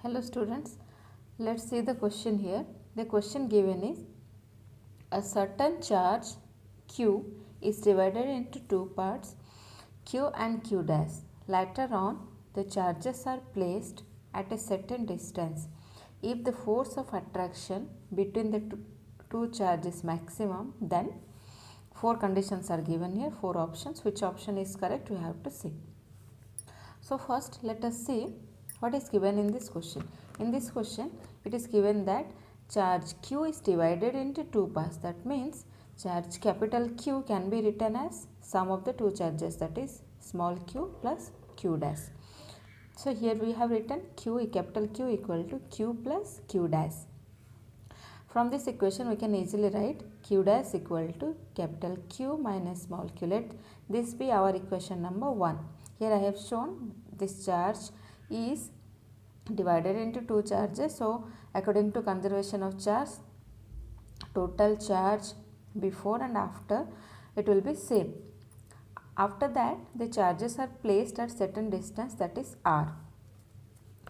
Hello students, let's see the question here. The question given is a certain charge Q is divided into two parts Q and Q dash. Later on, the charges are placed at a certain distance. If the force of attraction between the two charges is maximum, then four conditions are given here, four options. Which option is correct we have to see. So first let us see what is given in this question. In this question it is given that charge Q is divided into two parts. That means charge capital Q can be written as sum of the two charges, that is small q plus q dash. So here we have written capital Q equal to Q plus Q dash. From this equation we can easily write Q dash equal to capital Q minus small q. Let this be our equation number 1. Here I have shown this charge is divided into two charges. So according to conservation of charge, total charge before and after it will be same. After that the charges are placed at certain distance, that is r.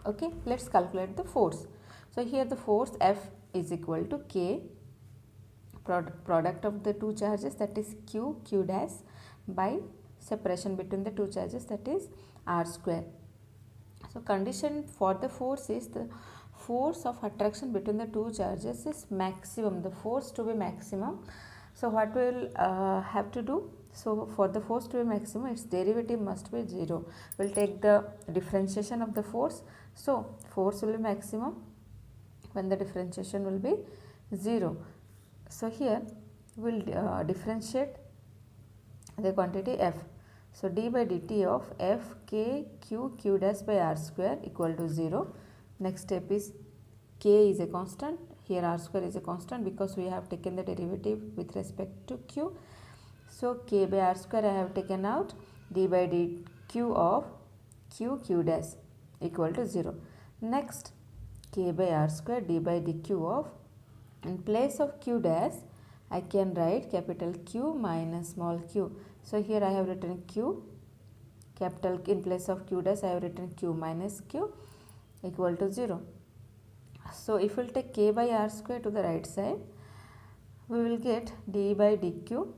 Okay, let's calculate the force. So here the force F is equal to K product of the two charges, that is Q dash, by separation between the two charges, that is r square. So condition for the force is the force of attraction between the two charges is maximum, the force to be maximum. So what we will have to do? So for the force to be maximum, its derivative must be 0. We will take the differentiation of the force. So force will be maximum when the differentiation will be 0. So here we will differentiate the quantity F. So d by dt of F K Q dash by r square equal to 0. Next step is K is a constant. Here r square is a constant because we have taken the derivative with respect to Q. So K by r square I have taken out. D by dq of Q dash equal to 0. Next K by r square d by dq of, in place of Q dash I can write capital Q minus small q. So here I have written Q capital, in place of Q dash I have written Q minus q equal to 0. So if we will take K by r square to the right side, we will get d by dq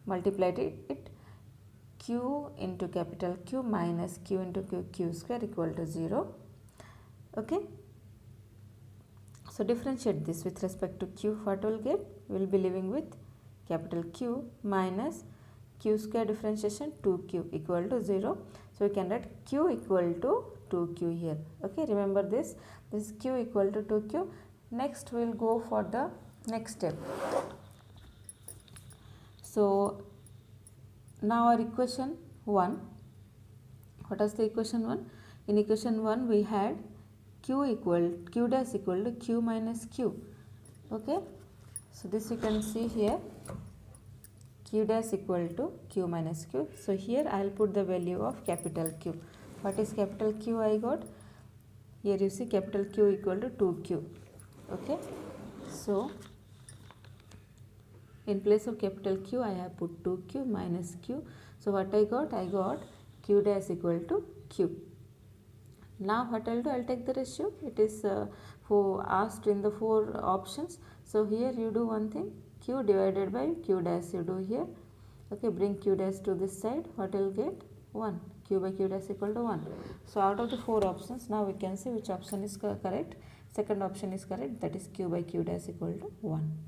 multiplied it q into capital Q minus q into q square equal to 0. Okay. So differentiate this with respect to Q. What we will get? We will be living with capital Q minus q square differentiation 2q equal to 0. So we can write q equal to 2q here. Okay, remember this is q equal to 2q. Next we will go for the next step. So now our equation 1, what is the equation 1? In equation 1 we had Q dash equal to Q minus Q. Okay, so this you can see here, Q dash equal to Q minus Q. So here I will put the value of capital Q. What is capital Q I got? Here you see capital Q equal to 2Q. Okay, so in place of capital Q I have put 2Q minus Q. So what I got? I got Q dash equal to Q. Now what I will do? I will take the ratio. It is asked in the four options. So here you do one thing, Q divided by Q dash you do here. Okay, bring Q dash to this side. What will get? 1. Q by Q dash equal to 1. So out of the four options, now we can see which option is correct. Second option is correct, that is Q by Q dash equal to 1.